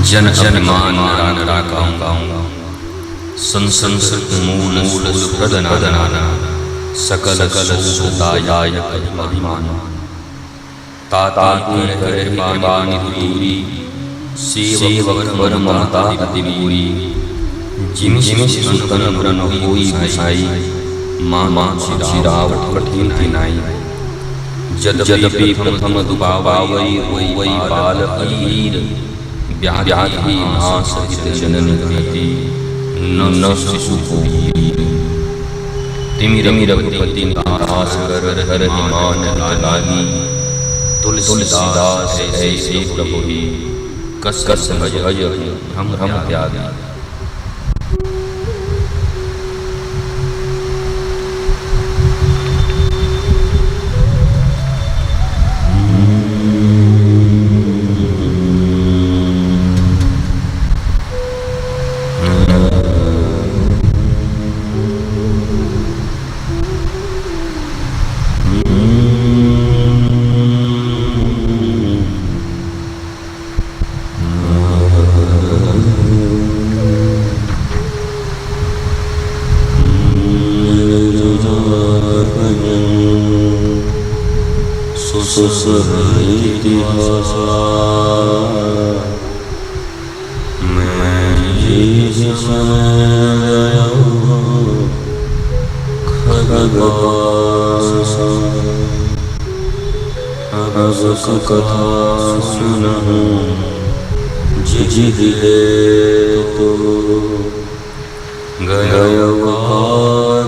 जन अभिमान रागाऊं संसंसृत मूल सुहृदनाना सकल सुदायक अभिमान ताता कृपानि दूरी सेवक वर ममता अतिपूरी जिम सुतन ब्रन होई भसाई माँ चिरावट कठिन नाई जदपि प्रथम दुपावई होई बाल अधीर व्याधि नासहित जननी प्रीति न शिशु को तिमिर रघुपति निवास कर हर हिमान लागी तुलसीदास ऐसे प्रभु ही कस कस भज हम त्यागी। कथा सुनहु जिहिले तो गयो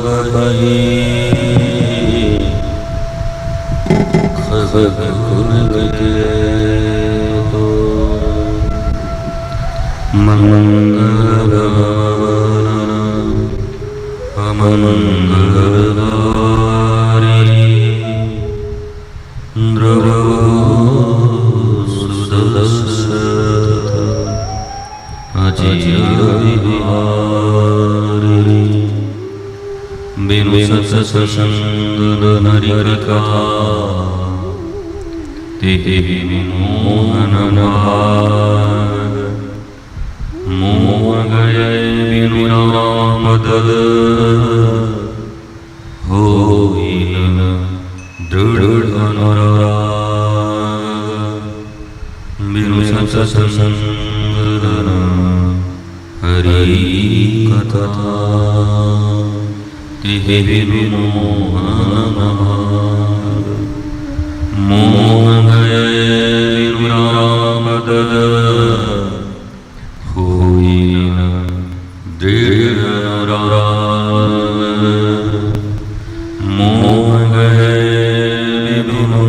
भागहि खगुल गए तो मंगल अमंगलहारी बिनु सत्संग हरि कथा तेहि विमोहन भाग मोह गए बिनु राम दल होई न दृढ़ अनुराग बिनु सत्संग हरि कथा तेहि विमोहन भाग मोह गए बिनु राम दल होई न दृढ़ अनुराग मोह गए बिनु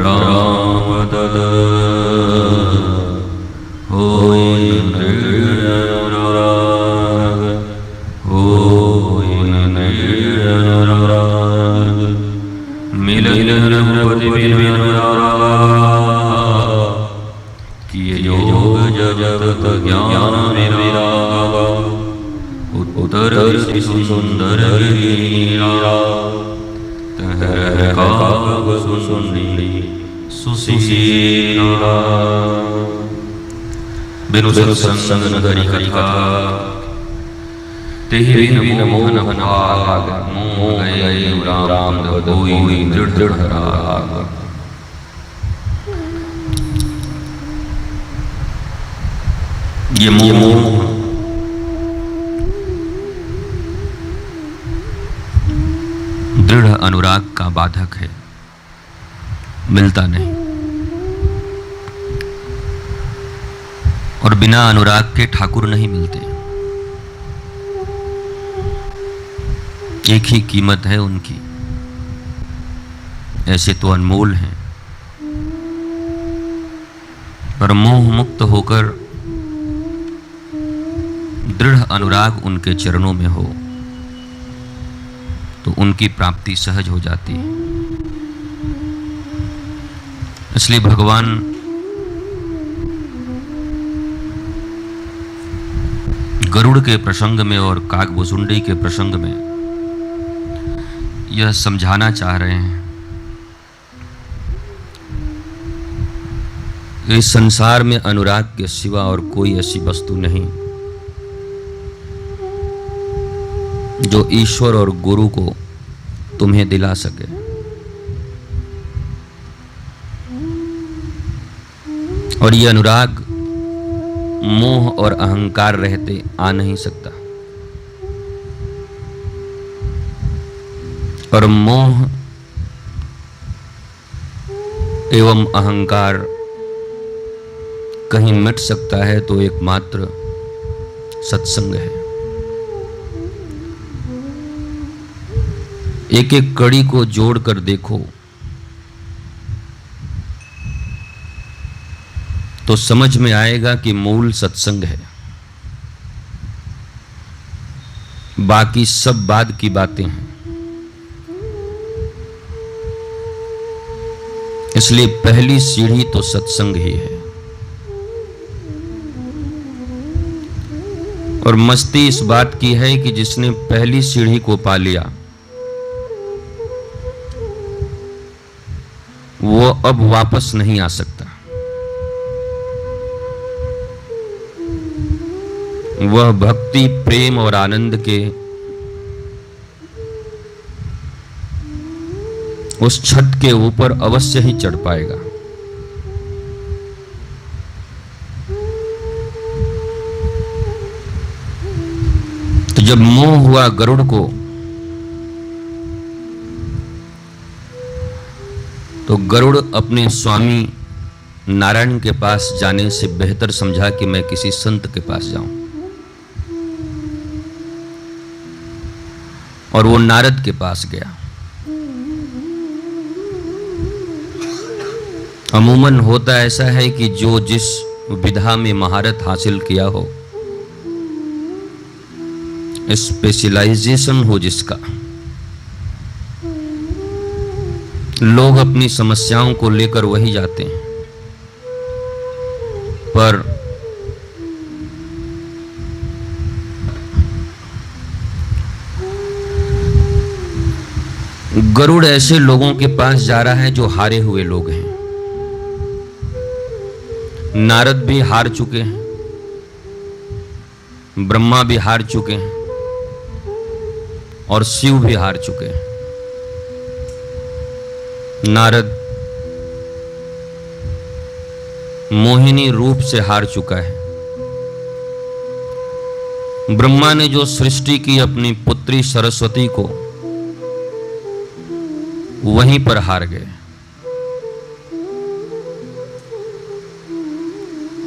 राम दल होई दृढ़ अनुराग होई दृढ़ अनुराग मिल रघुपति बिनु किए योग जगत ज्ञान विराग उत्तर शिशु सुंदर लीला तहर काग सुंदरी सुशीला बिनु सत्संग हरि कथा तेहि बिनु मोहन भाग मोह गए राम होई दृढ़ अनुराग। ये मोह दृढ़ अनुराग का बाधक है, मिलता नहीं। और बिना अनुराग के ठाकुर नहीं मिलते। एक ही कीमत है उनकी, ऐसे तो अनमोल हैं। पर मोह मुक्त होकर दृढ़ अनुराग उनके चरणों में हो तो उनकी प्राप्ति सहज हो जाती है। इसलिए भगवान गरुड़ के प्रसंग में और कागभुसुंडी के प्रसंग में यह समझाना चाह रहे हैं इस संसार में अनुराग के सिवा और कोई ऐसी वस्तु नहीं जो ईश्वर और गुरु को तुम्हें दिला सके। और ये अनुराग मोह और अहंकार रहते आ नहीं सकता। और मोह एवं अहंकार कहीं मिट सकता है तो एकमात्र सत्संग है। एक एक कड़ी को जोड़कर देखो तो समझ में आएगा कि मूल सत्संग है, बाकी सब बाद की बातें हैं। इसलिए पहली सीढ़ी तो सत्संग ही है। और मस्ती इस बात की है कि जिसने पहली सीढ़ी को पा लिया वो अब वापस नहीं आ सकता। वह भक्ति, प्रेम और आनंद के उस छत के ऊपर अवश्य ही चढ़ पाएगा। तो जब मोह हुआ गरुड़ को, तो गरुड़ अपने स्वामी नारायण के पास जाने से बेहतर समझा कि मैं किसी संत के पास जाऊं। और वो नारद के पास गया। अमूमन होता ऐसा है कि जो जिस विधा में महारत हासिल किया हो, स्पेशलाइजेशन हो जिसका, लोग अपनी समस्याओं को लेकर वही जाते हैं। पर गरुड़ ऐसे लोगों के पास जा रहा है जो हारे हुए लोग हैं। नारद भी हार चुके हैं, ब्रह्मा भी हार चुके हैं और शिव भी हार चुके हैं। नारद मोहिनी रूप से हार चुका है। ब्रह्मा ने जो सृष्टि की अपनी पुत्री सरस्वती को, वहीं पर हार गए।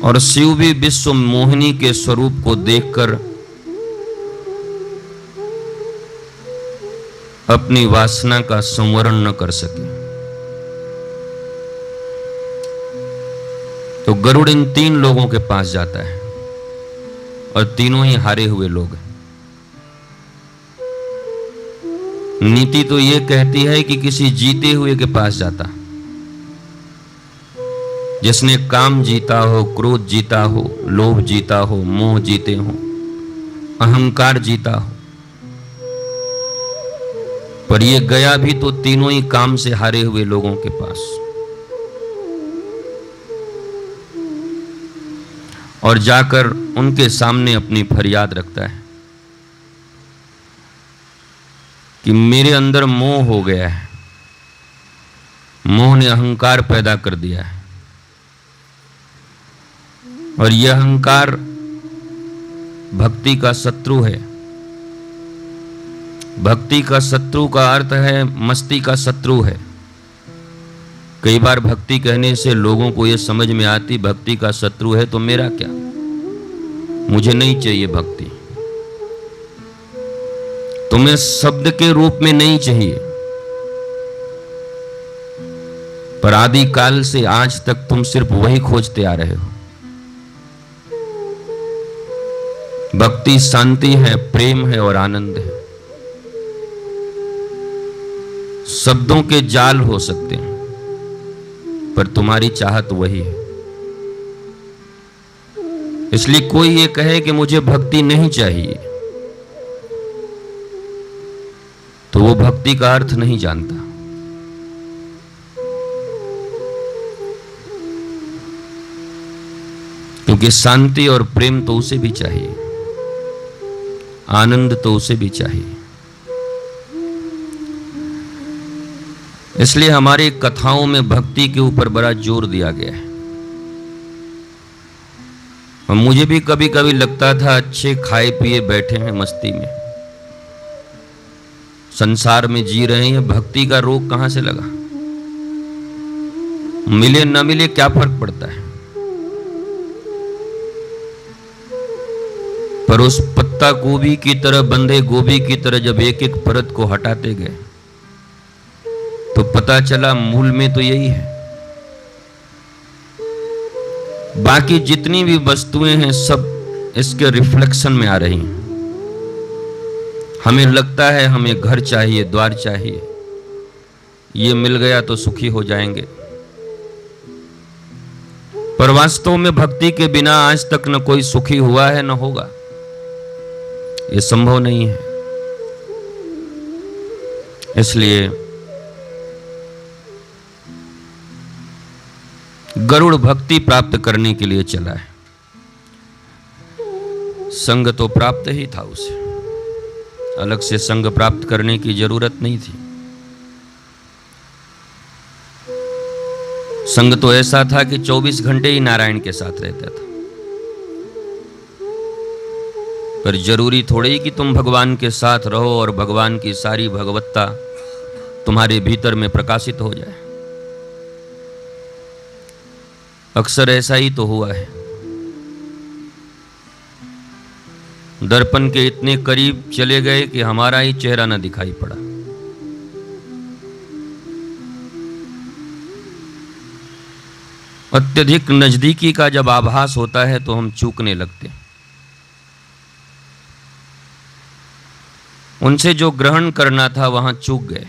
और शिव भी विश्व मोहिनी के स्वरूप को देखकर अपनी वासना का संवरण न कर सके। तो गरुड़ इन तीन लोगों के पास जाता है और तीनों ही हारे हुए लोग हैं। नीति तो ये कहती है कि किसी जीते हुए के पास जाता, जिसने काम जीता हो, क्रोध जीता हो, लोभ जीता हो, मोह जीते हो, अहंकार जीता हो। पर ये गया भी तो तीनों ही काम से हारे हुए लोगों के पास। और जाकर उनके सामने अपनी फरियाद रखता है कि मेरे अंदर मोह हो गया है, मोह ने अहंकार पैदा कर दिया है। और यह अहंकार भक्ति का शत्रु है। भक्ति का शत्रु का अर्थ है मस्ती का शत्रु है। कई बार भक्ति कहने से लोगों को यह समझ में आती भक्ति का शत्रु है तो मेरा क्या, मुझे नहीं चाहिए भक्ति। तुम्हें शब्द के रूप में नहीं चाहिए, पर आदिकाल से आज तक तुम सिर्फ वही खोजते आ रहे हो। भक्ति शांति है, प्रेम है और आनंद है। शब्दों के जाल हो सकते हैं पर तुम्हारी चाहत वही है। इसलिए कोई ये कहे कि मुझे भक्ति नहीं चाहिए तो वो भक्ति का अर्थ नहीं जानता। क्योंकि शांति और प्रेम तो उसे भी चाहिए, आनंद तो उसे भी चाहिए। इसलिए हमारी कथाओं में भक्ति के ऊपर बड़ा जोर दिया गया है। और मुझे भी कभी कभी लगता था अच्छे खाए पिए बैठे हैं मस्ती में, संसार में जी रहे हैं, भक्ति का रोग कहां से लगा? मिले न मिले क्या फर्क पड़ता है? पर उस पत्ता गोभी की तरह, बंधे गोभी की तरह जब एक एक परत को हटाते गए तो पता चला मूल में तो यही है। बाकी जितनी भी वस्तुएं हैं सब इसके रिफ्लेक्शन में आ रही हैं। हमें लगता है हमें घर चाहिए, द्वार चाहिए, ये मिल गया तो सुखी हो जाएंगे, पर वास्तव में भक्ति के बिना आज तक न कोई सुखी हुआ है न होगा। ये संभव नहीं है। इसलिए गरुड़ भक्ति प्राप्त करने के लिए चला है। संग तो प्राप्त ही था उसे, अलग से संग प्राप्त करने की जरूरत नहीं थी। संग तो ऐसा था कि 24 घंटे ही नारायण के साथ रहता था। पर जरूरी थोड़ी ही कि तुम भगवान के साथ रहो और भगवान की सारी भगवत्ता तुम्हारे भीतर में प्रकाशित हो जाए। अक्सर ऐसा ही तो हुआ है। दर्पण के इतने करीब चले गए कि हमारा ही चेहरा न दिखाई पड़ा। अत्यधिक नजदीकी का जब आभास होता है तो हम चूकने लगते। उनसे जो ग्रहण करना था वहां चूक गए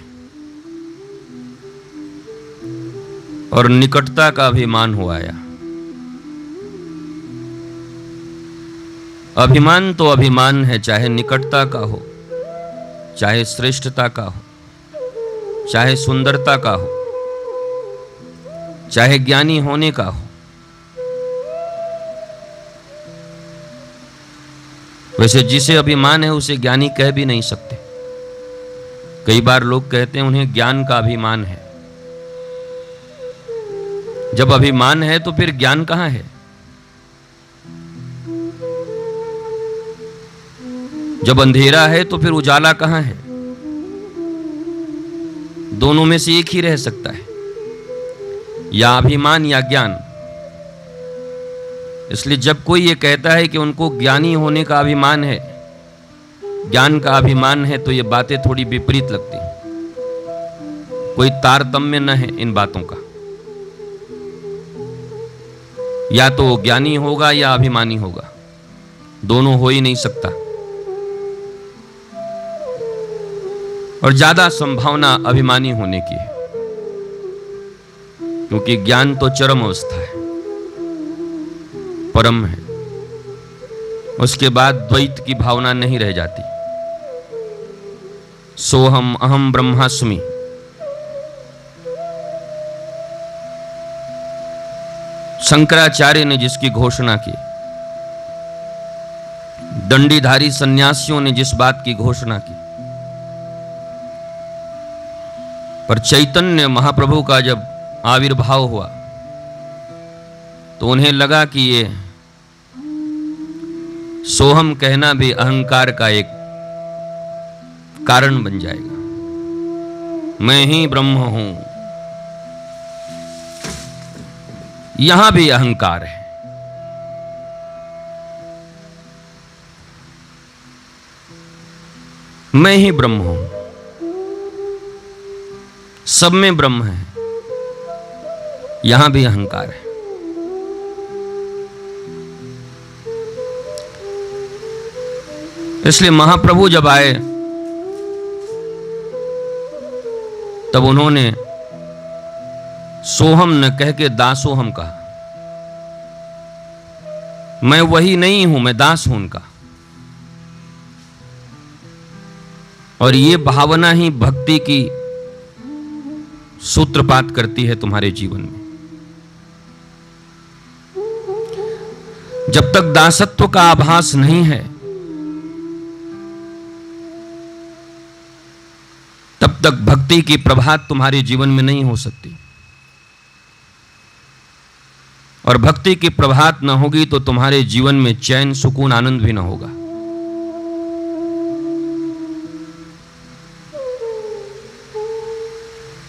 और निकटता का अभिमान हो आया। अभिमान तो अभिमान है, चाहे निकटता का हो, चाहे श्रेष्ठता का हो, चाहे सुंदरता का हो, चाहे ज्ञानी होने का हो। वैसे जिसे अभिमान है उसे ज्ञानी कह भी नहीं सकते। कई बार लोग कहते हैं उन्हें ज्ञान का अभिमान है। जब अभिमान है तो फिर ज्ञान कहां है? जब अंधेरा है तो फिर उजाला कहां है? दोनों में से एक ही रह सकता है, या अभिमान या ज्ञान। इसलिए जब कोई ये कहता है कि उनको ज्ञानी होने का अभिमान है, ज्ञान का अभिमान है, तो ये बातें थोड़ी विपरीत लगती। कोई तारतम्य न है इन बातों का। या तो ज्ञानी होगा या अभिमानी होगा, दोनों हो ही नहीं सकता। और ज्यादा संभावना अभिमानी होने की है, क्योंकि ज्ञान तो चरम अवस्था है, परम है। उसके बाद द्वैत की भावना नहीं रह जाती। सोहम अहम ब्रह्मास्मि, शंकराचार्य ने जिसकी घोषणा की, दंडीधारी सन्यासियों ने जिस बात की घोषणा की, पर चैतन्य महाप्रभु का जब आविर्भाव हुआ तो उन्हें लगा कि ये सोहम कहना भी अहंकार का एक कारण बन जाएगा। मैं ही ब्रह्म हूं, यहां भी अहंकार है। मैं ही ब्रह्म हूं, सब में ब्रह्म है, यहां भी अहंकार है। इसलिए महाप्रभु जब आए तब उन्होंने सोहम न कह के दासोहम कहा। मैं वही नहीं हूं, मैं दास हूं उनका। और ये भावना ही भक्ति की सूत्रपात करती है तुम्हारे जीवन में। जब तक दासत्व का आभास नहीं है तब तक भक्ति की प्रभात तुम्हारे जीवन में नहीं हो सकती, और भक्ति की प्रभात न होगी तो तुम्हारे जीवन में चैन, सुकून, आनंद भी न होगा।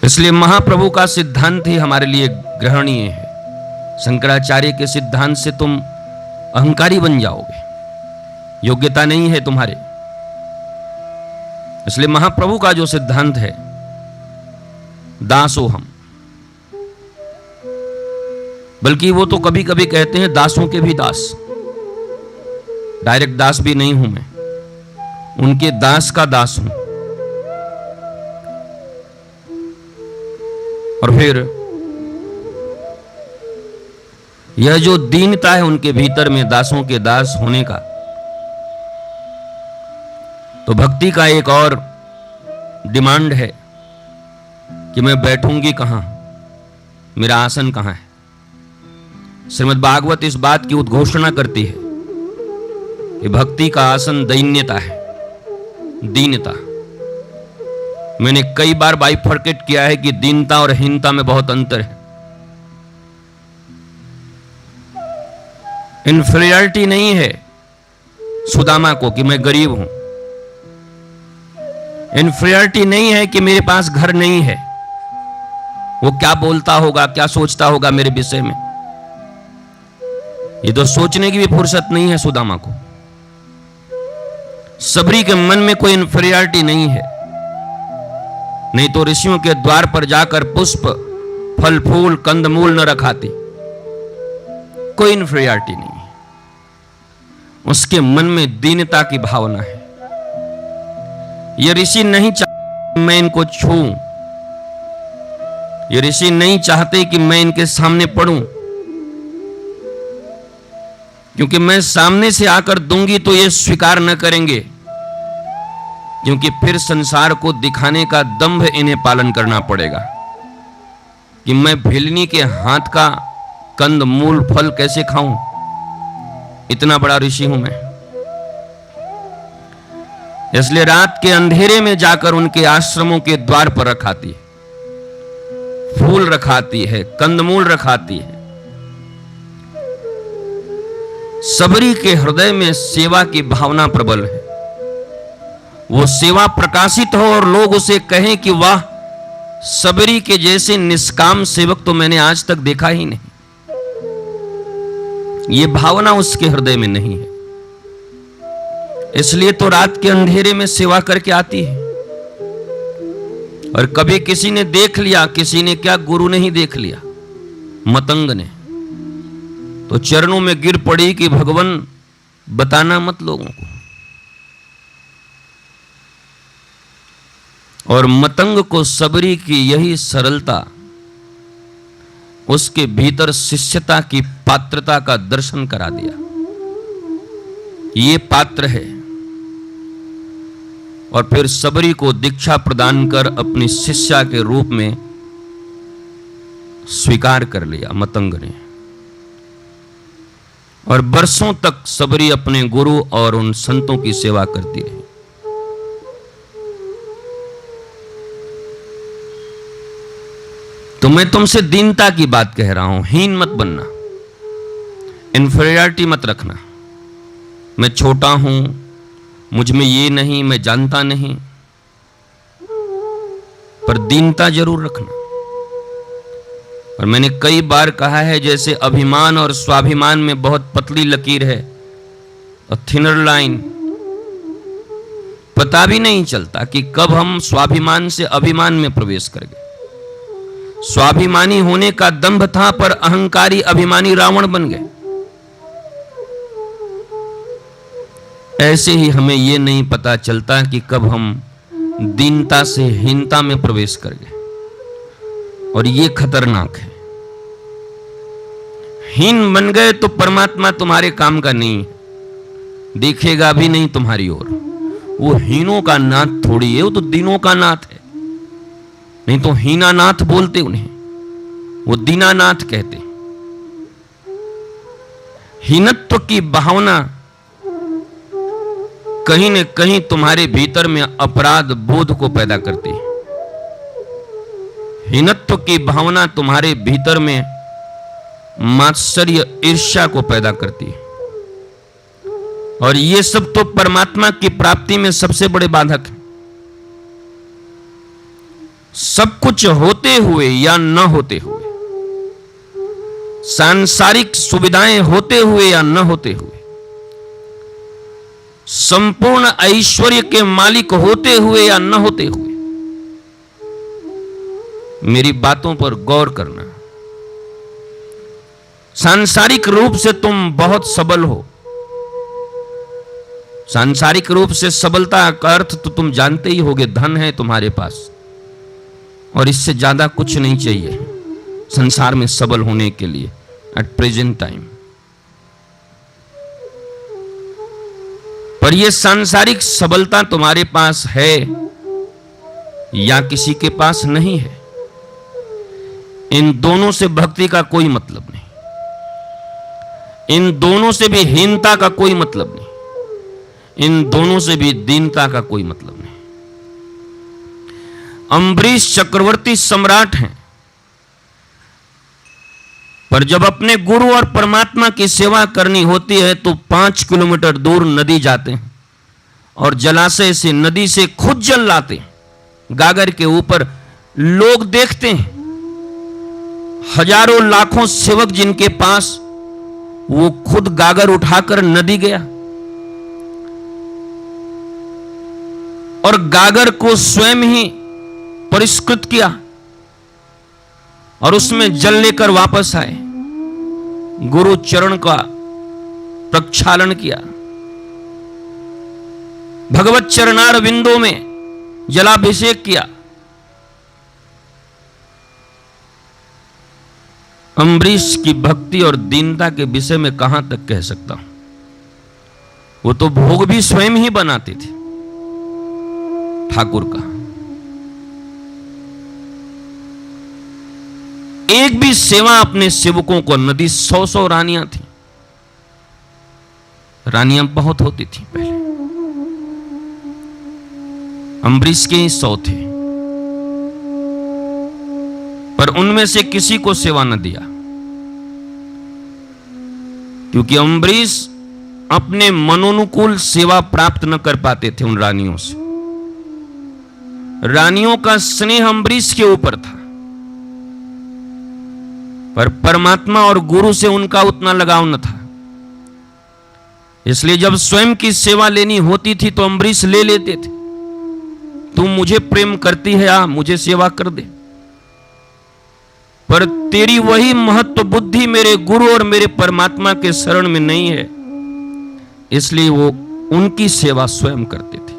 इसलिए महाप्रभु का सिद्धांत ही हमारे लिए ग्रहणीय है। शंकराचार्य के सिद्धांत से तुम अहंकारी बन जाओगे, योग्यता नहीं है तुम्हारे। इसलिए महाप्रभु का जो सिद्धांत है, दासो हम, बल्कि वो तो कभी कभी कहते हैं दासों के भी दास। डायरेक्ट दास भी नहीं हूं मैं, उनके दास का दास हूं। और फिर यह जो दीनता है उनके भीतर में दासों के दास होने का, तो भक्ति का एक और डिमांड है कि मैं बैठूंगी कहां, मेरा आसन कहां है। श्रीमद् भागवत इस बात की उद्घोषणा करती है कि भक्ति का आसन दैन्यता है, दीनता। मैंने कई बार बाइफर्केट किया है कि दीनता और हीनता में बहुत अंतर है। इन्फीरियरिटी नहीं है सुदामा को कि मैं गरीब हूं, इन्फीरियरिटी नहीं है कि मेरे पास घर नहीं है, वो क्या बोलता होगा, क्या सोचता होगा मेरे विषय में। ये तो सोचने की भी फुर्सत नहीं है सुदामा को। सबरी के मन में कोई इन्फीरियरिटी नहीं है, नहीं तो ऋषियों के द्वार पर जाकर पुष्प, फल, फूल, कंदमूल न रखाती। कोई इन्फीरियरिटी नहीं है, उसके मन में दीनता की भावना है। ये ऋषि नहीं चाहते मैं इनको छूऊं, ये ऋषि नहीं चाहते कि मैं इनके सामने पड़ूं, क्योंकि मैं सामने से आकर दूंगी तो ये स्वीकार न करेंगे, क्योंकि फिर संसार को दिखाने का दंभ इन्हें पालन करना पड़ेगा कि मैं भिलनी के हाथ का कंद, मूल, फल कैसे खाऊं, इतना बड़ा ऋषि हूं मैं। इसलिए रात के अंधेरे में जाकर उनके आश्रमों के द्वार पर रखाती है, फूल रखाती है, कंदमूल रखाती है। सबरी के हृदय में सेवा की भावना प्रबल है। वो सेवा प्रकाशित हो और लोग उसे कहें कि वाह, सबरी के जैसे निष्काम सेवक तो मैंने आज तक देखा ही नहीं। ये भावना उसके हृदय में नहीं है, इसलिए तो रात के अंधेरे में सेवा करके आती है। और कभी किसी ने देख लिया, किसी ने क्या, गुरु ने ही देख लिया, मतंग ने, तो चरणों में गिर पड़ी कि भगवान बताना मत लोगों को। और मतंग को सबरी की यही सरलता, उसके भीतर शिष्यता की पात्रता का दर्शन करा दिया। ये पात्र है। और फिर सबरी को दीक्षा प्रदान कर अपनी शिष्या के रूप में स्वीकार कर लिया मतंग ने। और बरसों तक सबरी अपने गुरु और उन संतों की सेवा करती रही। तो मैं तुमसे दीनता की बात कह रहा हूं, हीन मत बनना, इन्फीरियरिटी मत रखना। मैं छोटा हूं, मुझ में ये नहीं, मैं जानता नहीं, पर दीनता जरूर रखना। और मैंने कई बार कहा है, जैसे अभिमान और स्वाभिमान में बहुत पतली लकीर है, और थिनर लाइन, पता भी नहीं चलता कि कब हम स्वाभिमान से अभिमान में प्रवेश कर गए। स्वाभिमानी होने का दंभ था, पर अहंकारी अभिमानी रावण बन गए। ऐसे ही हमें यह नहीं पता चलता कि कब हम दीनता से हीनता में प्रवेश कर गए, और यह खतरनाक है। हीन बन गए तो परमात्मा तुम्हारे काम का नहीं है, देखेगा भी नहीं तुम्हारी ओर। वो हीनों का नाथ थोड़ी है, वो तो दीनों का नाथ है। नहीं तो हीनानाथ बोलते उन्हें, वो दीनानाथ कहते। हीनत्व की भावना कहीं न कहीं तुम्हारे भीतर में अपराध बोध को पैदा करती है। हीनत्व की भावना तुम्हारे भीतर में मात्सर्य ईर्ष्या को पैदा करती है, और ये सब तो परमात्मा की प्राप्ति में सबसे बड़े बाधक है। सब कुछ होते हुए या न होते हुए, सांसारिक सुविधाएं होते हुए या न होते हुए, संपूर्ण ऐश्वर्य के मालिक होते हुए या न होते हुए, मेरी बातों पर गौर करना। सांसारिक रूप से तुम बहुत सबल हो। सांसारिक रूप से सबलता का अर्थ तो तुम जानते ही होगे, धन है तुम्हारे पास और इससे ज्यादा कुछ नहीं चाहिए संसार में सबल होने के लिए एट प्रेजेंट टाइम। पर यह सांसारिक सबलता तुम्हारे पास है या किसी के पास नहीं है, इन दोनों से भक्ति का कोई मतलब नहीं, इन दोनों से भी हीनता का कोई मतलब नहीं, इन दोनों से भी दीनता का कोई मतलब नहीं। अम्बरीश चक्रवर्ती सम्राट हैं, पर जब अपने गुरु और परमात्मा की सेवा करनी होती है तो 5 किलोमीटर दूर नदी जाते हैं और जलाशय से, नदी से खुद जल लाते हैं। गागर के ऊपर लोग देखते हैं, हजारों लाखों सेवक जिनके पास, वो खुद गागर उठाकर नदी गया और गागर को स्वयं ही परिष्कृत किया और उसमें जल लेकर वापस आए, गुरु चरण का प्रक्षालन किया, भगवत चरणार बिंदु में जलाभिषेक किया। अम्बरीश की भक्ति और दीनता के विषय में कहां तक कह सकता हूं। वो तो भोग भी स्वयं ही बनाते थे ठाकुर का। एक भी सेवा अपने सेवकों को न दी। 100 रानियां थी, रानियां बहुत होती थी पहले, अम्बरीश के ही 100 थे, पर उनमें से किसी को सेवा न दिया, क्योंकि अम्बरीश अपने मनोनुकूल सेवा प्राप्त न कर पाते थे उन रानियों से। रानियों का स्नेह अम्बरीश के ऊपर था, पर परमात्मा और गुरु से उनका उतना लगाव न था। इसलिए जब स्वयं की सेवा लेनी होती थी तो अम्बरीश ले लेते थे। तू मुझे प्रेम करती है, आ मुझे सेवा कर दे, पर तेरी वही महत्व बुद्धि मेरे गुरु और मेरे परमात्मा के शरण में नहीं है, इसलिए वो उनकी सेवा स्वयं करते थे।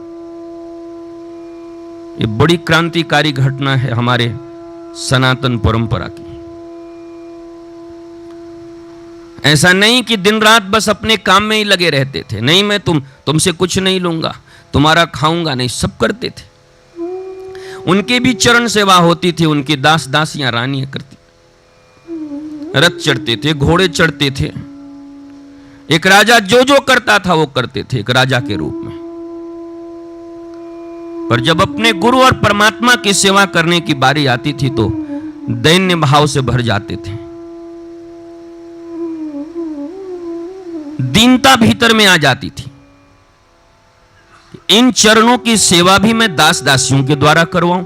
ये बड़ी क्रांतिकारी घटना है हमारे सनातन परंपरा की। ऐसा नहीं कि दिन रात बस अपने काम में ही लगे रहते थे, नहीं मैं तुमसे कुछ नहीं लूंगा, तुम्हारा खाऊंगा नहीं, सब करते थे। उनके भी चरण सेवा होती थी, उनकी दास दासियां रानियां करती, रथ चढ़ते थे, घोड़े चढ़ते थे। एक राजा जो जो करता था वो करते थे एक राजा के रूप में। पर जब अपने गुरु और परमात्मा की सेवा करने की बारी आती थी तो दैन्य भाव से भर जाते थे, दीनता भीतर में आ जाती थी। इन चरणों की सेवा भी मैं दास दासियों के द्वारा करवाऊं।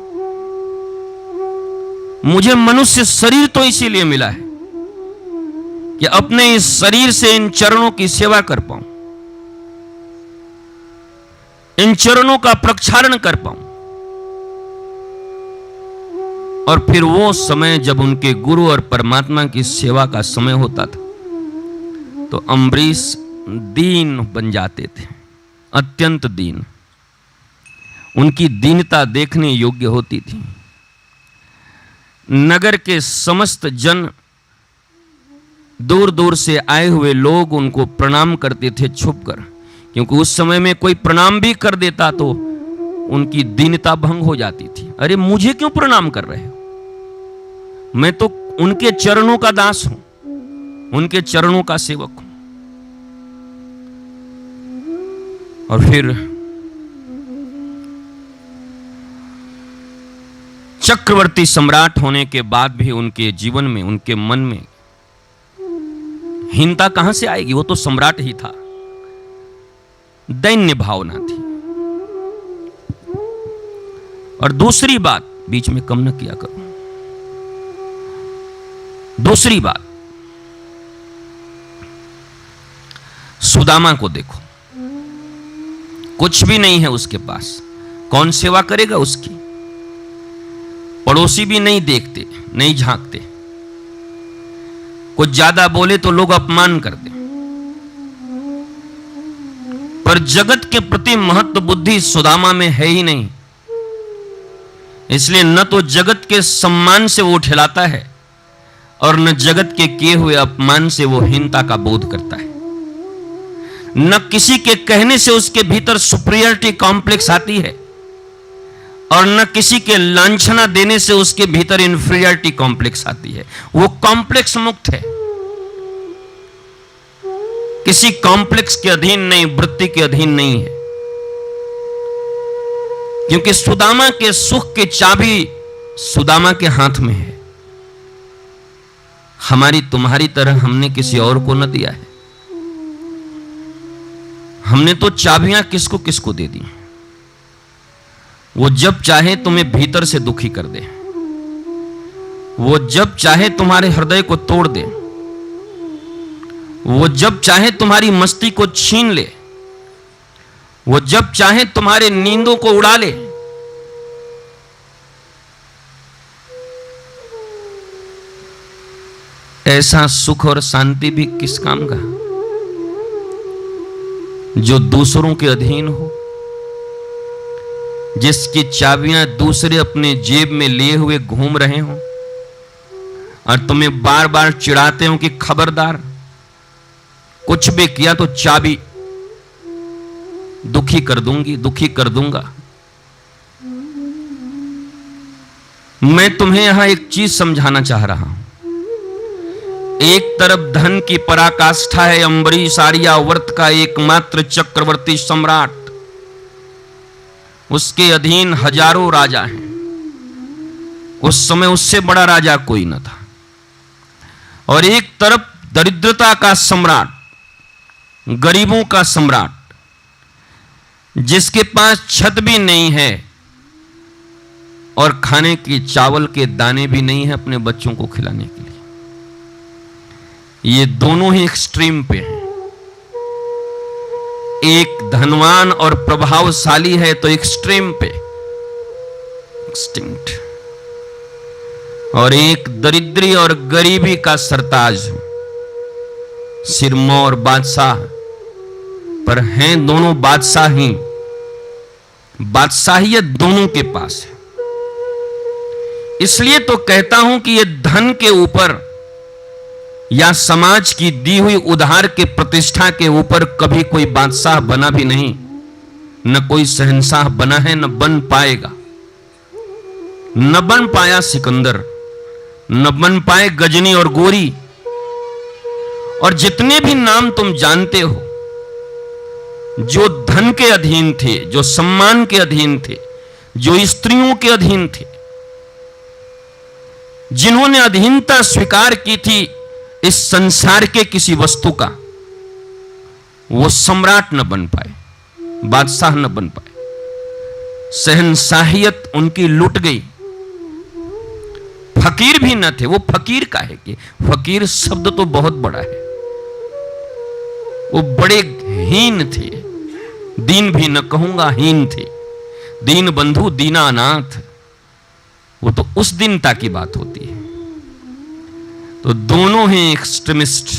मुझे मनुष्य शरीर तो इसीलिए मिला है कि अपने इस शरीर से इन चरणों की सेवा कर पाऊं, इन चरणों का प्रक्षालन कर पाऊं। और फिर वो समय जब उनके गुरु और परमात्मा की सेवा का समय होता था तो अम्बरीश दीन बन जाते थे, अत्यंत दीन। उनकी दीनता देखने योग्य होती थी। नगर के समस्त जन, दूर दूर से आए हुए लोग उनको प्रणाम करते थे छुपकर, क्योंकि उस समय में कोई प्रणाम भी कर देता तो उनकी दीनता भंग हो जाती थी। अरे मुझे क्यों प्रणाम कर रहे हो, मैं तो उनके चरणों का दास हूं, उनके चरणों का सेवक हूं। और फिर चक्रवर्ती सम्राट होने के बाद भी उनके जीवन में, उनके मन में हीनता कहां से आएगी? वो तो सम्राट ही था। दैन्य भावना थी। और दूसरी बात, बीच में कम न किया करो, दूसरी बात, सुदामा को देखो, कुछ भी नहीं है उसके पास, कौन सेवा करेगा उसकी? पड़ोसी भी नहीं देखते, नहीं झांकते, कुछ ज्यादा बोले तो लोग अपमान कर दे। पर जगत के प्रति महत्व बुद्धि सुदामा में है ही नहीं, इसलिए न तो जगत के सम्मान से वो ठेलाता है और न जगत के किए हुए अपमान से वो हीनता का बोध करता है। न किसी के कहने से उसके भीतर सुपीरियरिटी कॉम्प्लेक्स आती है और न किसी के लांछना देने से उसके भीतर इंफीरियरिटी कॉम्प्लेक्स आती है। वो कॉम्प्लेक्स मुक्त है, किसी कॉम्प्लेक्स के अधीन नहीं, वृत्ति के अधीन नहीं है। क्योंकि सुदामा के सुख की चाबी सुदामा के हाथ में है। हमारी तुम्हारी तरह हमने किसी और को न दिया है। हमने तो चाबियां किसको किसको दे दी। वो जब चाहे तुम्हें भीतर से दुखी कर दे, वो जब चाहे तुम्हारे हृदय को तोड़ दे, वो जब चाहे तुम्हारी मस्ती को छीन ले, वो जब चाहे तुम्हारे नींदों को उड़ा ले। ऐसा सुख और शांति भी किस काम का जो दूसरों के अधीन हो, जिसकी चाबियां दूसरे अपने जेब में लिए हुए घूम रहे हो और तुम्हें बार बार चिढ़ाते हो कि खबरदार, कुछ भी किया तो चाबी दुखी कर दूंगी, दुखी कर दूंगा। मैं तुम्हें यहां एक चीज समझाना चाह रहा हूं। एक तरफ धन की पराकाष्ठा है अम्बरीश आर्यावर्त का एकमात्र चक्रवर्ती सम्राट, उसके अधीन हजारों राजा हैं। उस समय उससे बड़ा राजा कोई न था। और एक तरफ दरिद्रता का सम्राट, गरीबों का सम्राट, जिसके पास छत भी नहीं है और खाने के चावल के दाने भी नहीं है अपने बच्चों को खिलाने के लिए। ये दोनों ही एक्सट्रीम पे हैं। एक धनवान और प्रभावशाली है तो एक्सट्रीम पे, एक्सटिंक्ट, और एक दरिद्री और गरीबी का सरताज, सिरमौर बादशाह। पर हैं दोनों बादशाह ही, बादशाहियत दोनों के पास है। इसलिए तो कहता हूं कि ये धन के ऊपर या समाज की दी हुई उधार के प्रतिष्ठा के ऊपर कभी कोई बादशाह बना भी नहीं, न कोई शहंशाह बना है, न बन पाएगा। न बन पाया सिकंदर, न बन पाए गजनी और गोरी, और जितने भी नाम तुम जानते हो जो धन के अधीन थे, जो सम्मान के अधीन थे, जो स्त्रियों के अधीन थे, जिन्होंने अधीनता स्वीकार की थी इस संसार के किसी वस्तु का, वो सम्राट न बन पाए, बादशाह न बन पाए। शहंशाहियत उनकी लुट गई। फकीर भी न थे। वो फकीर का है कि फकीर शब्द तो बहुत बड़ा है। वो बड़े हीन थे, दीन भी न कहूंगा, हीन थे। दीन बंधु दीनानाथ, वो तो उस दीनता की बात होती है। तो दोनों ही एक्सट्रीमिस्ट,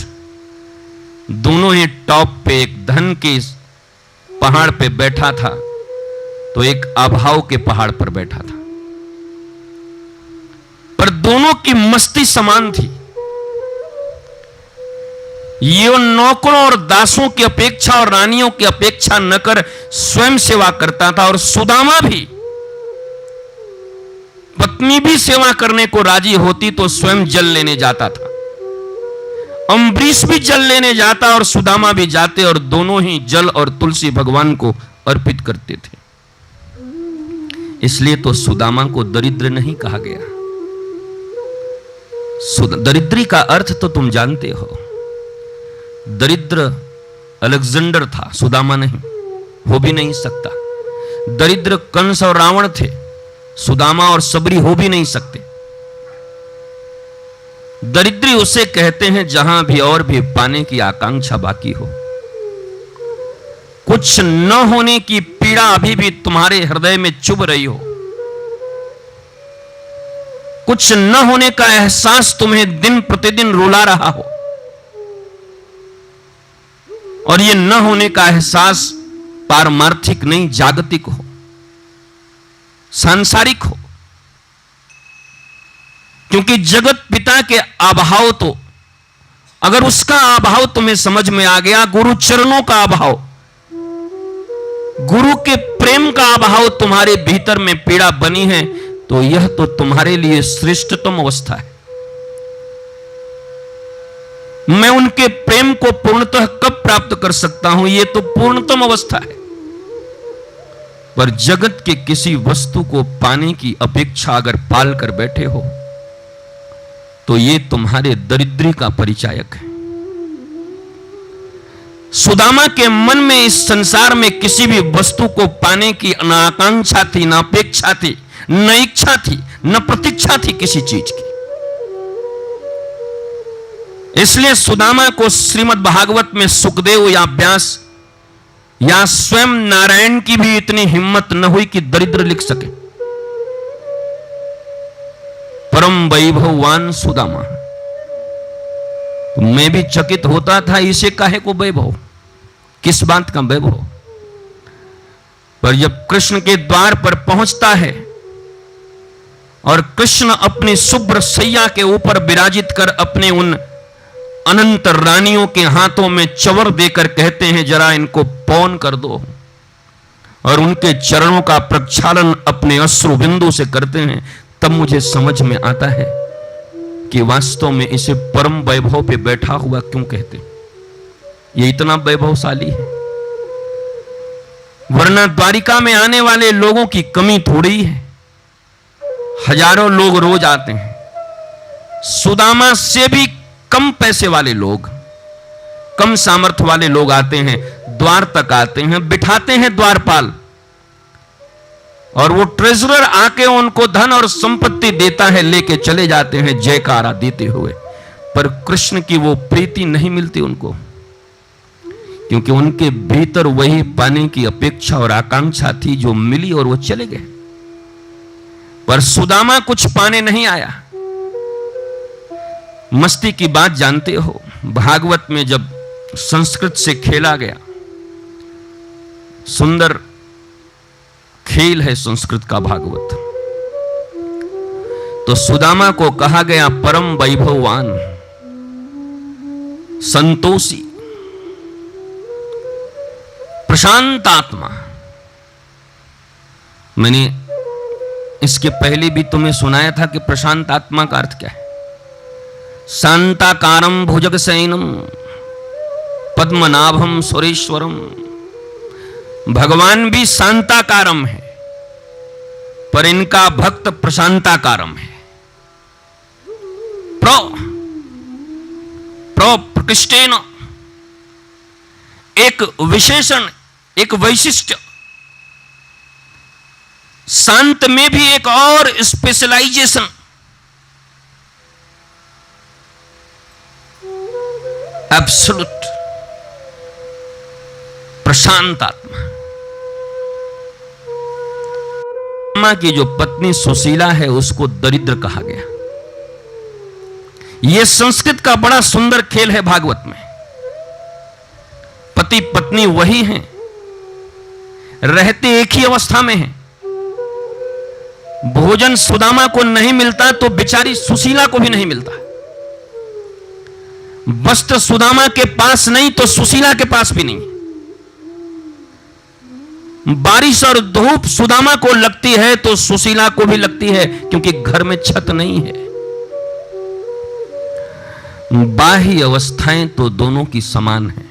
दोनों ही टॉप पे, एक धन के पहाड़ पे बैठा था तो एक अभाव के पहाड़ पर बैठा था, पर दोनों की मस्ती समान थी। ये नौकरों और दासों की अपेक्षा और रानियों की अपेक्षा न कर स्वयं सेवा करता था। और सुदामा भी, पत्नी भी सेवा करने को राजी होती तो स्वयं जल लेने जाता था। अम्बरीश भी जल लेने जाता और सुदामा भी जाते और दोनों ही जल और तुलसी भगवान को अर्पित करते थे। इसलिए तो सुदामा को दरिद्र नहीं कहा गया। दरिद्री का अर्थ तो तुम जानते हो। दरिद्र अलेक्जेंडर था, सुदामा नहीं, हो भी नहीं सकता। दरिद्र कंस और रावण थे, सुदामा और सबरी हो भी नहीं सकते। दरिद्री उसे कहते हैं जहां भी और भी पाने की आकांक्षा बाकी हो। कुछ न होने की पीड़ा अभी भी तुम्हारे हृदय में चुभ रही हो, कुछ न होने का एहसास तुम्हें दिन प्रतिदिन रुला रहा हो, और यह न होने का एहसास पारमार्थिक नहीं, जागतिक हो, सांसारिक हो। क्योंकि जगत पिता के अभाव, तो अगर उसका अभाव तुम्हें समझ में आ गया, गुरु चरणों का अभाव, गुरु के प्रेम का अभाव तुम्हारे भीतर में पीड़ा बनी है, तो यह तो तुम्हारे लिए श्रेष्ठतम अवस्था है। मैं उनके प्रेम को पूर्णतः कब प्राप्त कर सकता हूं, यह तो पूर्णतम अवस्था है। पर जगत के किसी वस्तु को पाने की अपेक्षा अगर पाल कर बैठे हो, तो ये तुम्हारे दरिद्री का परिचायक है। सुदामा के मन में इस संसार में किसी भी वस्तु को पाने की न आकांक्षा थी, न अपेक्षा थी, न इच्छा थी, न प्रतीक्षा थी किसी चीज की। इसलिए सुदामा को श्रीमद् भागवत में सुखदेव या व्यास या स्वयं नारायण की भी इतनी हिम्मत न हुई कि दरिद्र लिख सके। परम वैभववान सुदामा। तो मैं भी चकित होता था, इसे काहे को वैभव, किस बात का वैभव। पर जब कृष्ण के द्वार पर पहुंचता है और कृष्ण अपनी शुभ्र सैया के ऊपर विराजित कर अपने उन अनंत रानियों के हाथों में चवर देकर कहते हैं, जरा इनको पौन कर दो, और उनके चरणों का प्रक्षालन अपने अश्रु बिंदु से करते हैं, तब मुझे समझ में आता है कि वास्तव में इसे परम वैभव पे बैठा हुआ क्यों कहते। ये इतना वैभवशाली है, वरना द्वारिका में आने वाले लोगों की कमी थोड़ी है। हजारों लोग रोज आते हैं। सुदामा से भी कम पैसे वाले लोग, कम सामर्थ्य वाले लोग आते हैं, द्वार तक आते हैं, बिठाते हैं द्वारपाल, और वो ट्रेजरर आके उनको धन और संपत्ति देता है, लेके चले जाते हैं जयकारा देते हुए। पर कृष्ण की वो प्रीति नहीं मिलती उनको, क्योंकि उनके भीतर वही पाने की अपेक्षा और आकांक्षा थी जो मिली और वो चले गए। पर सुदामा कुछ पाने नहीं आया। मस्ती की बात जानते हो, भागवत में जब संस्कृत से खेला गया, सुंदर खेल है संस्कृत का भागवत, तो सुदामा को कहा गया परम वैभववान, संतोषी, प्रशांत आत्मा। मैंने इसके पहले भी तुम्हें सुनाया था कि प्रशांत आत्मा का अर्थ क्या है। शांताकारम भुजगशयनम पद्मनाभम सुरेश्वरम। भगवान भी शांताकारम है, पर इनका भक्त प्रशांताकारम है। प्रकृष्टेन, एक विशेषण, एक वैशिष्ट्य। शांत में भी एक और स्पेशलाइजेशन। एब्सोल्यूट प्रशांत आत्मा। मां की जो पत्नी सुशीला है उसको दरिद्र कहा गया। यह संस्कृत का बड़ा सुंदर खेल है भागवत में। पति पत्नी वही हैं, रहते एक ही अवस्था में हैं। भोजन सुदामा को नहीं मिलता तो बेचारी सुशीला को भी नहीं मिलता। वस्त्र सुदामा के पास नहीं तो सुशीला के पास भी नहीं। बारिश और धूप सुदामा को लगती है तो सुशीला को भी लगती है, क्योंकि घर में छत नहीं है। बाह्य अवस्थाएं तो दोनों की समान है,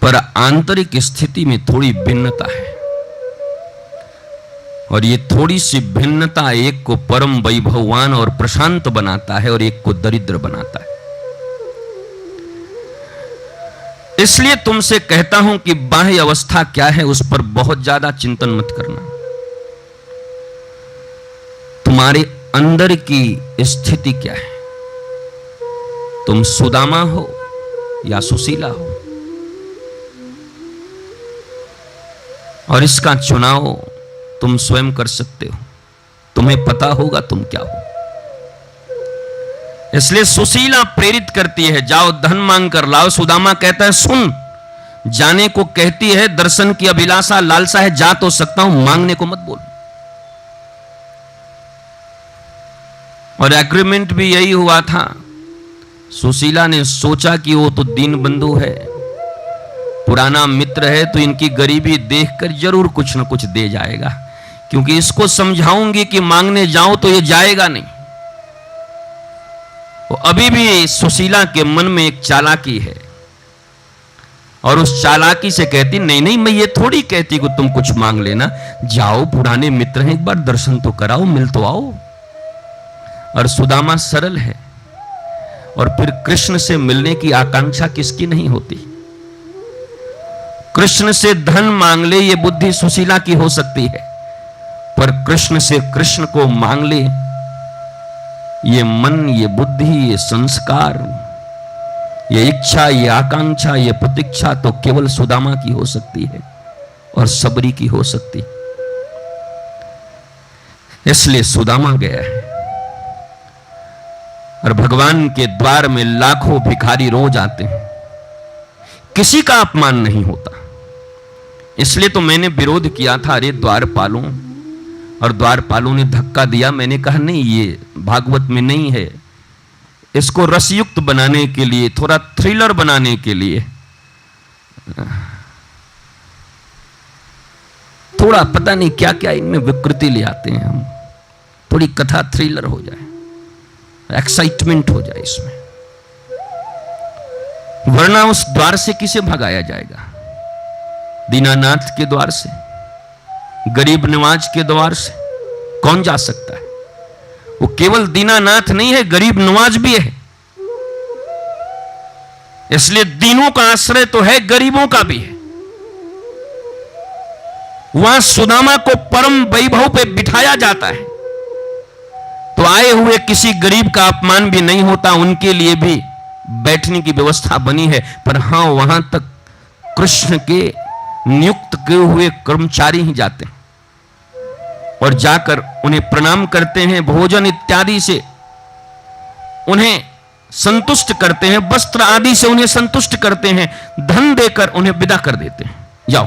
पर आंतरिक स्थिति में थोड़ी भिन्नता है। और ये थोड़ी सी भिन्नता एक को परम वैभववान और प्रशांत बनाता है और एक को दरिद्र बनाता है। इसलिए तुमसे कहता हूं कि बाह्य अवस्था क्या है उस पर बहुत ज्यादा चिंतन मत करना। तुम्हारे अंदर की स्थिति क्या है? तुम सुदामा हो या सुशीला हो, और इसका चुनाव तुम स्वयं कर सकते हो। तुम्हें पता होगा तुम क्या हो। इसलिए सुशीला प्रेरित करती है, जाओ धन मांग कर लाओ। सुदामा कहता है सुन, जाने को कहती है, दर्शन की अभिलाषा लालसा है, जा तो सकता हूं, मांगने को मत बोल। और एग्रीमेंट भी यही हुआ था। सुशीला ने सोचा कि वो तो दीन बंधु है, पुराना मित्र है, तो इनकी गरीबी देखकर जरूर कुछ न कुछ दे जाएगा, क्योंकि इसको समझाऊंगी कि मांगने जाऊं तो ये जाएगा नहीं। तो अभी भी सुशीला के मन में एक चालाकी है, और उस चालाकी से कहती नहीं नहीं, मैं ये थोड़ी कहती कि तुम कुछ मांग लेना, जाओ पुराने मित्र हैं, एक बार दर्शन तो कराओ, मिल तो आओ। और सुदामा सरल है, और फिर कृष्ण से मिलने की आकांक्षा किसकी नहीं होती। कृष्ण से धन मांग ले ये बुद्धि सुशीला की हो सकती है, पर कृष्ण से कृष्ण को मांग ले ये मन, ये बुद्धि, ये संस्कार, ये इच्छा, ये आकांक्षा, ये प्रतीक्षा तो केवल सुदामा की हो सकती है और सबरी की हो सकती है। इसलिए सुदामा गया है, और भगवान के द्वार में लाखों भिखारी रोज आते हैं, किसी का अपमान नहीं होता। इसलिए तो मैंने विरोध किया था, अरे द्वारपालों, और द्वारपालों ने धक्का दिया। मैंने कहा नहीं, ये भागवत में नहीं है, इसको रसयुक्त बनाने के लिए, थोड़ा थ्रिलर बनाने के लिए, थोड़ा पता नहीं क्या क्या इनमें विकृति ले आते हैं हम, थोड़ी कथा थ्रिलर हो जाए, एक्साइटमेंट हो जाए इसमें, वरना उस द्वार से किसे भगाया जाएगा? दीनानाथ के द्वार से, गरीब नवाज के द्वार से कौन जा सकता है? वो केवल दीनानाथ नहीं है, गरीब नवाज भी है। इसलिए दीनों का आश्रय तो है, गरीबों का भी है। वहां सुदामा को परम वैभव पे बिठाया जाता है, तो आए हुए किसी गरीब का अपमान भी नहीं होता, उनके लिए भी बैठने की व्यवस्था बनी है। पर हां, वहां तक कृष्ण के नियुक्त किए हुए कर्मचारी ही जाते हैं, और जाकर उन्हें प्रणाम करते हैं, भोजन इत्यादि से उन्हें संतुष्ट करते हैं, वस्त्र आदि से उन्हें संतुष्ट करते हैं, धन देकर उन्हें विदा कर देते हैं, जाओ।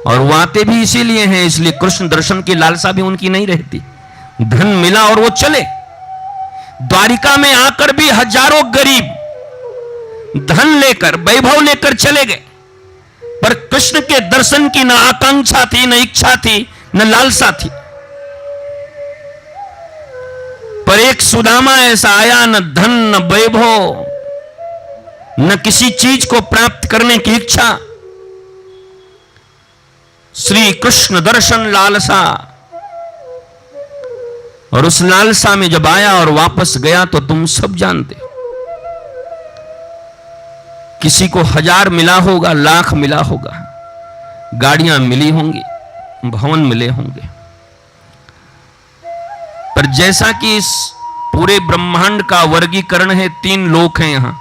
और वो आते भी इसीलिए हैं, इसलिए कृष्ण दर्शन की लालसा भी उनकी नहीं रहती। धन मिला और वो चले। द्वारिका में आकर भी हजारों गरीब धन लेकर, वैभव लेकर चले गए, पर कृष्ण के दर्शन की न आकांक्षा थी, न इच्छा थी, न लालसा थी। पर एक सुदामा ऐसा आया, न धन, न वैभव, न किसी चीज को प्राप्त करने की इच्छा, श्री कृष्ण दर्शन लालसा। और उस लालसा में जब आया और वापस गया तो तुम सब जानते हो, किसी को 1000 मिला होगा, लाख मिला होगा, गाड़ियां मिली होंगी, भवन मिले होंगे, पर जैसा कि इस पूरे ब्रह्मांड का वर्गीकरण है, 3 लोक हैं यहां,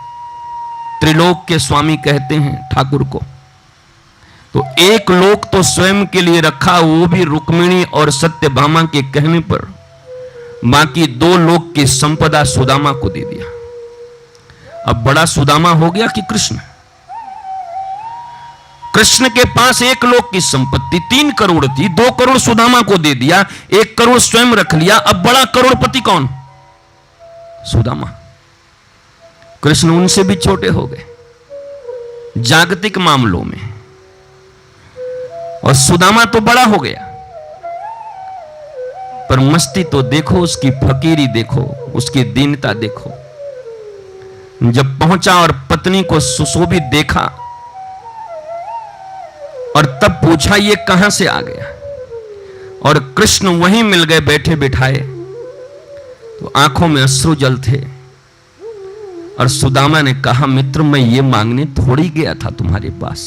त्रिलोक के स्वामी कहते हैं ठाकुर को। तो एक लोक तो स्वयं के लिए रखा, वो भी रुक्मिणी और सत्यभामा के कहने पर। बाकी 2 लोक की संपदा सुदामा को दे दिया। अब बड़ा सुदामा हो गया कि कृष्ण? कृष्ण के पास 1 लोक की संपत्ति 3 करोड़ थी, 2 करोड़ सुदामा को दे दिया, 1 करोड़ स्वयं रख लिया। अब बड़ा करोड़पति कौन? सुदामा। कृष्ण उनसे भी छोटे हो गए जागतिक मामलों में, और सुदामा तो बड़ा हो गया। पर मस्ती तो देखो, उसकी फकीरी देखो, उसकी दीनता देखो। जब पहुंचा और पत्नी को सुशोभित देखा और तब पूछा ये कहां से आ गया, और कृष्ण वहीं मिल गए बैठे बिठाए, तो आंखों में अश्रु जल थे। और सुदामा ने कहा, मित्र मैं ये मांगने थोड़ी गया था तुम्हारे पास,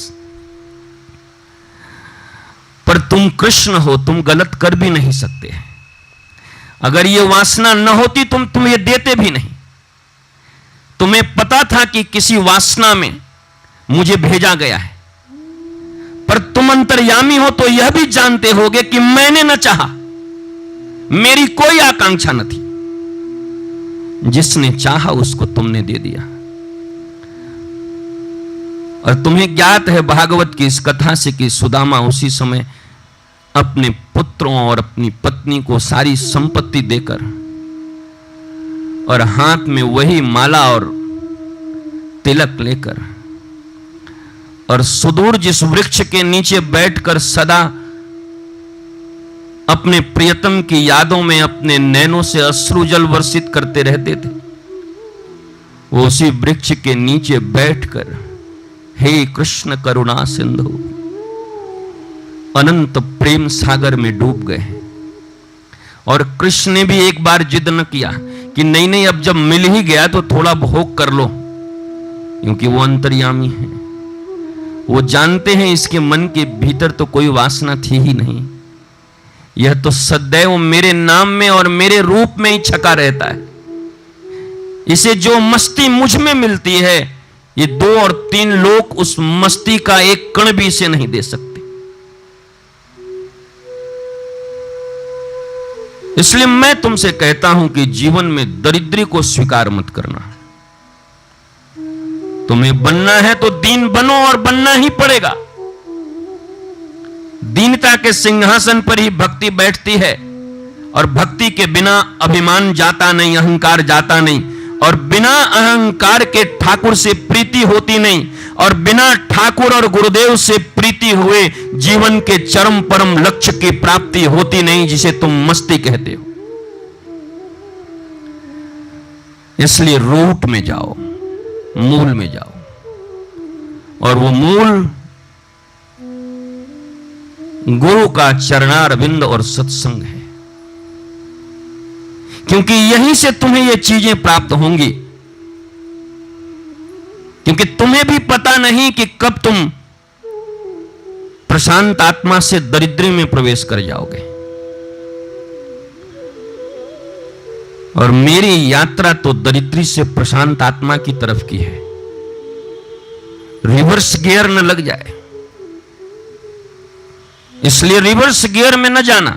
पर तुम कृष्ण हो, तुम गलत कर भी नहीं सकते। अगर ये वासना न होती तुम ये देते भी नहीं। तुम्हें पता था कि किसी वासना में मुझे भेजा गया है, पर तुम अंतर्यामी हो तो यह भी जानते होगे कि मैंने न चाहा, मेरी कोई आकांक्षा न थी। जिसने चाहा उसको तुमने दे दिया। और तुम्हें ज्ञात है भागवत की इस कथा से कि सुदामा उसी समय अपने पुत्रों और अपनी पत्नी को सारी संपत्ति देकर और हाथ में वही माला और तिलक लेकर और सुदूर जिस वृक्ष के नीचे बैठकर सदा अपने प्रियतम की यादों में अपने नैनों से अश्रुजल वर्षित करते रहते थे, वो उसी वृक्ष के नीचे बैठकर हे कृष्ण करुणा सिंधु अनंत प्रेम सागर में डूब गए। और कृष्ण ने भी एक बार जिद न किया कि नहीं नहीं अब जब मिल ही गया तो थोड़ा भोग कर लो, क्योंकि वो अंतर्यामी है, वो जानते हैं इसके मन के भीतर तो कोई वासना थी ही नहीं। यह तो सदैव मेरे नाम में और मेरे रूप में ही छका रहता है। इसे जो मस्ती मुझ में मिलती है, ये 2 और 3 लोग उस मस्ती का एक कण भी इसे नहीं दे सकते। इसलिए मैं तुमसे कहता हूं कि जीवन में दरिद्री को स्वीकार मत करना। तुम्हें बनना है तो दीन बनो, और बनना ही पड़ेगा। दीनता के सिंहासन पर ही भक्ति बैठती है, और भक्ति के बिना अभिमान जाता नहीं, अहंकार जाता नहीं, और बिना अहंकार के ठाकुर से प्रीति होती नहीं, और बिना ठाकुर और गुरुदेव से प्रीति हुए जीवन के चरम परम लक्ष्य की प्राप्ति होती नहीं, जिसे तुम मस्ती कहते हो। इसलिए रूट में जाओ, मूल में जाओ, और वो मूल गुरु का चरणारविंद और सत्संग है, क्योंकि यहीं से तुम्हें ये चीजें प्राप्त होंगी। क्योंकि तुम्हें भी पता नहीं कि कब तुम प्रशांत आत्मा से दरिद्री में प्रवेश कर जाओगे। और मेरी यात्रा तो दरिद्री से प्रशांत आत्मा की तरफ की है। रिवर्स गियर न लग जाए, इसलिए रिवर्स गियर में न जाना।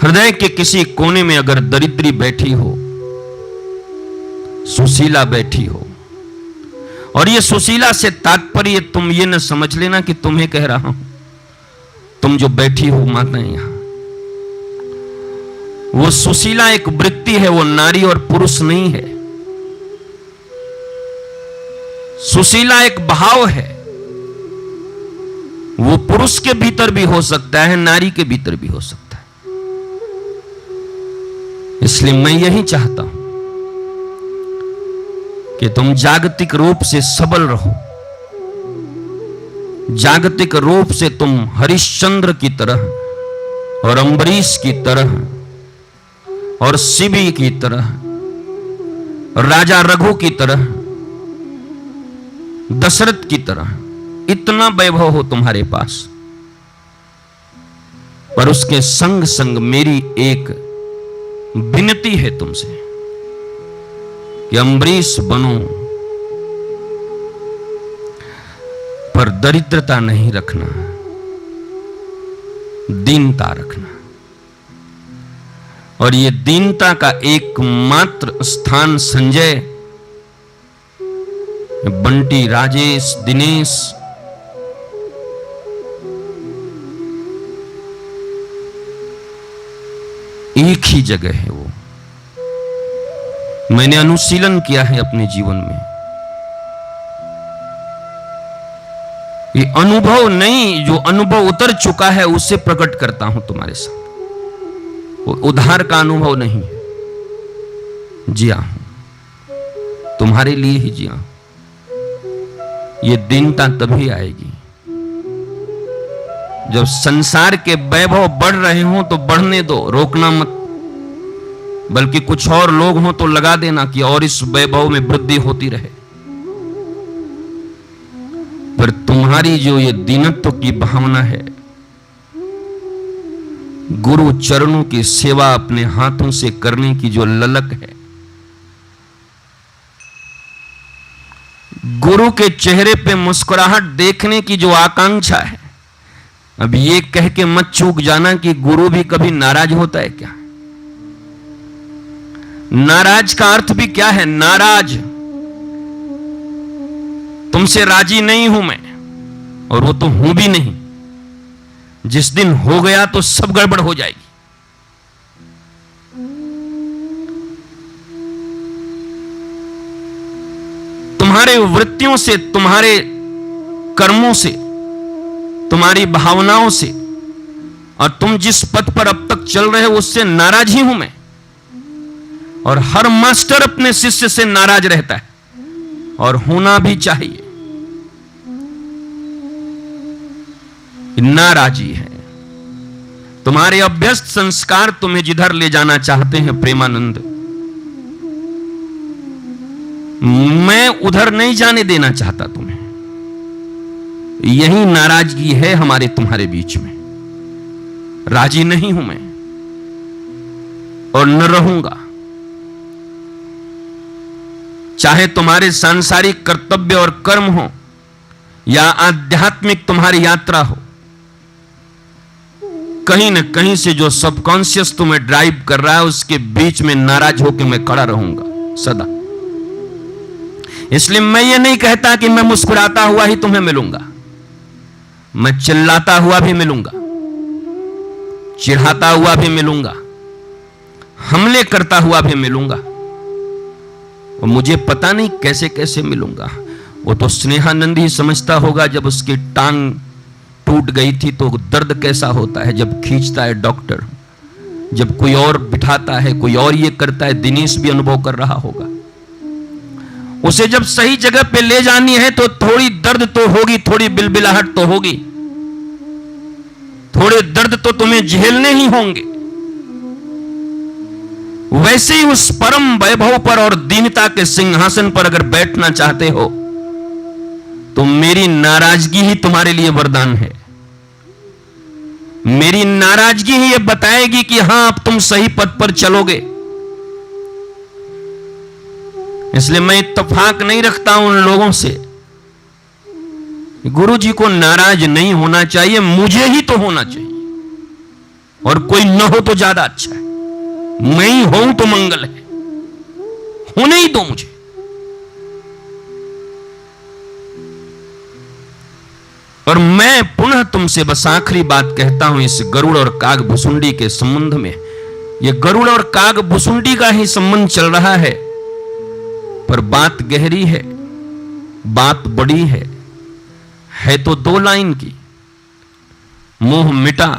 हृदय के किसी कोने में अगर दरिद्री बैठी हो, सुशीला बैठी हो, और ये सुशीला से तात्पर्य तुम ये न समझ लेना कि तुम्हें कह रहा हूं, तुम जो बैठी हो माताएं यहां, वो सुशीला एक वृत्ति है, वो नारी और पुरुष नहीं है। सुशीला एक भाव है, वो पुरुष के भीतर भी हो सकता है, नारी के भीतर भी हो सकता है। इसलिए मैं यही चाहता हूं कि तुम जागतिक रूप से सबल रहो, जागतिक रूप से तुम हरिश्चंद्र की तरह और अम्बरीश की तरह और शिवी की तरह और राजा रघु की तरह, दशरथ की तरह इतना वैभव हो तुम्हारे पास। पर उसके संग संग मेरी एक विनती है तुमसे कि अम्बरीश बनो, पर दरिद्रता नहीं रखना, दीनता रखना। और ये दीनता का एकमात्र स्थान संजय, बंटी, राजेश, दिनेश, एक ही जगह है। वो मैंने अनुशीलन किया है अपने जीवन में। ये अनुभव नहीं, जो अनुभव उतर चुका है उससे प्रकट करता हूं तुम्हारे साथ। वो उधार का अनुभव नहीं है, जिया हूं तुम्हारे लिए ही जिया हूं। ये दीनता तभी आएगी जब संसार के वैभव बढ़ रहे हों तो बढ़ने दो, रोकना मत। बल्कि कुछ और लोग हों तो लगा देना कि और इस वैभव में वृद्धि होती रहे। पर तुम्हारी जो ये दीनत्व की भावना है, गुरु चरणों की सेवा अपने हाथों से करने की जो ललक है, गुरु के चेहरे पे मुस्कुराहट देखने की जो आकांक्षा है, अब ये कह के मत चूक जाना कि गुरु भी कभी नाराज होता है क्या? नाराज का अर्थ भी क्या है? नाराज, तुमसे राजी नहीं हूं मैं, और वो तो हूं भी नहीं। जिस दिन हो गया तो सब गड़बड़ हो जाएगी। तुम्हारे वृत्तियों से, तुम्हारे कर्मों से, तुम्हारी भावनाओं से, और तुम जिस पथ पर अब तक चल रहे हो उससे नाराज ही हूं मैं। और हर मास्टर अपने शिष्य से नाराज रहता है, और होना भी चाहिए। नाराजी है। तुम्हारे अभ्यस्त संस्कार तुम्हें जिधर ले जाना चाहते हैं प्रेमानंद, मैं उधर नहीं जाने देना चाहता तुम्हें। यही नाराजगी है हमारे तुम्हारे बीच में। राजी नहीं हूं मैं, और न रहूंगा। चाहे तुम्हारे सांसारिक कर्तव्य और कर्म हो, या आध्यात्मिक तुम्हारी यात्रा हो, कहीं न कहीं से जो सबकॉन्शियस तुम्हें ड्राइव कर रहा है, उसके बीच में नाराज होकर मैं खड़ा रहूंगा सदा। इसलिए मैं ये नहीं कहता कि मैं मुस्कुराता हुआ ही तुम्हें मिलूंगा। मैं चिल्लाता हुआ भी मिलूंगा, चिढ़ाता हुआ भी मिलूंगा, हमले करता हुआ भी मिलूंगा। और मुझे पता नहीं कैसे कैसे मिलूंगा। वो तो स्नेहानंद ही समझता होगा। जब उसकी टांग टूट गई थी तो दर्द कैसा होता है जब खींचता है डॉक्टर, जब कोई और बिठाता है, कोई और ये करता है। दिनेश भी अनुभव कर रहा होगा। उसे जब सही जगह पे ले जानी है तो थोड़ी दर्द तो होगी, थोड़ी बिलबिलाहट तो होगी, थोड़े दर्द तो तुम्हें झेलने ही होंगे। वैसे ही उस परम वैभव पर और दीनता के सिंहासन पर अगर बैठना चाहते हो तो मेरी नाराजगी ही तुम्हारे लिए वरदान है। मेरी नाराजगी ही ये बताएगी कि हां, अब तुम सही पथ पर चलोगे। इसलिए मैं इत्तेफाक नहीं रखता उन लोगों से। गुरु जी को नाराज नहीं होना चाहिए, मुझे ही तो होना चाहिए, और कोई न हो तो ज्यादा अच्छा है। मैं ही हूं तो मंगल है, होने ही दो मुझे। और मैं पुनः तुमसे बस आखिरी बात कहता हूं इस गरुड़ और काग भुसुंडी के संबंध में। यह गरुड़ और काग भुसुंडी का ही संबंध चल रहा है, पर बात गहरी है, बात बड़ी है तो 2 लाइन की। मोह मिटा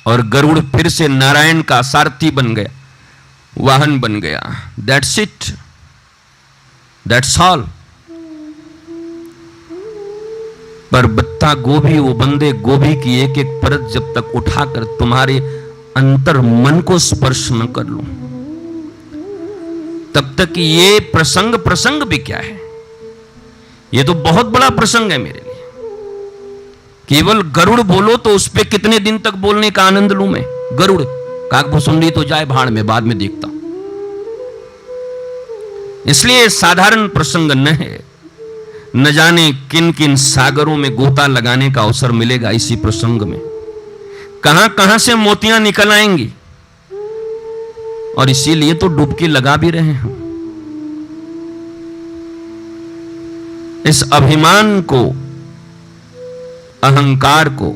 और गरुड़ फिर से नारायण का सारथी बन गया, वाहन बन गया। That's it, that's all. पर बत्ता गोभी, वो बंदे गोभी की एक एक परत जब तक उठाकर तुम्हारे अंतर मन को स्पर्श न कर लूं, तब तक ये प्रसंग भी क्या है? ये तो बहुत बड़ा प्रसंग है मेरे लिए। केवल गरुड़ बोलो तो उस पे कितने दिन तक बोलने का आनंद लूं मैं। गरुड़, कागभुसुंडी तो जाए भाड़ में, बाद में देखता हूं। इसलिए साधारण प्रसंग न है। न जाने किन किन सागरों में गोता लगाने का अवसर मिलेगा इसी प्रसंग में। कहां कहां से मोतियां निकल आएंगी, और इसीलिए तो डुबकी लगा भी रहे हैं। इस अभिमान को, अहंकार को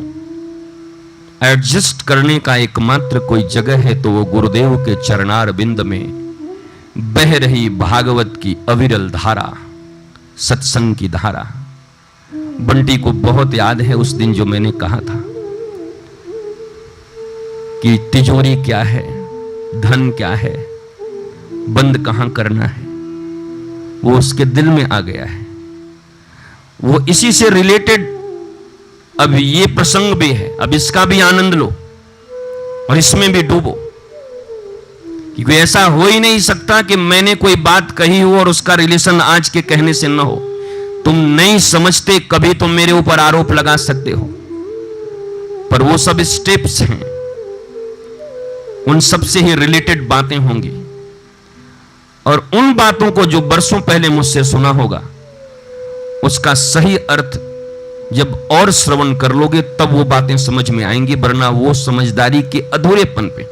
एडजस्ट करने का एकमात्र कोई जगह है तो वो गुरुदेव के चरणार बिंद में बह रही भागवत की अविरल धारा, सत्संग की धारा। बंटी को बहुत याद है उस दिन जो मैंने कहा था कि तिजोरी क्या है, धन क्या है, बंद कहां करना है, वो उसके दिल में आ गया है। वो इसी से रिलेटेड अब ये प्रसंग भी है, अब इसका भी आनंद लो और इसमें भी डूबो, क्योंकि ऐसा हो ही नहीं सकता कि मैंने कोई बात कही हो और उसका रिलेशन आज के कहने से न हो। तुम नहीं समझते, कभी तुम मेरे ऊपर आरोप लगा सकते हो, पर वो सब स्टेप्स हैं, उन सब से ही रिलेटेड बातें होंगी। और उन बातों को जो बरसों पहले मुझसे सुना होगा, उसका सही अर्थ जब और श्रवण कर लोगे तब वो बातें समझ में आएंगी, वरना वो समझदारी के अधूरेपन पे।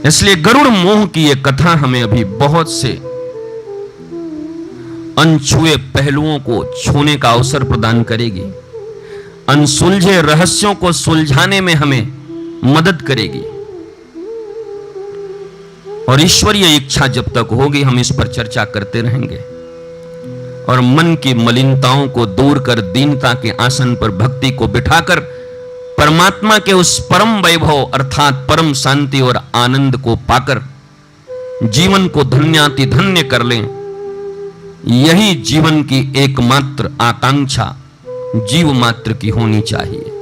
इसलिए गरुड़ मोह की ये कथा हमें अभी बहुत से अनछुए पहलुओं को छूने का अवसर प्रदान करेगी, अनसुलझे रहस्यों को सुलझाने में हमें मदद करेगी। और ईश्वरीय इच्छा जब तक होगी हम इस पर चर्चा करते रहेंगे और मन की मलिनताओं को दूर कर दीनता के आसन पर भक्ति को बिठाकर परमात्मा के उस परम वैभव अर्थात परम शांति और आनंद को पाकर जीवन को धन्याति धन्य कर लें। यही जीवन की एकमात्र आकांक्षा जीव मात्र की होनी चाहिए।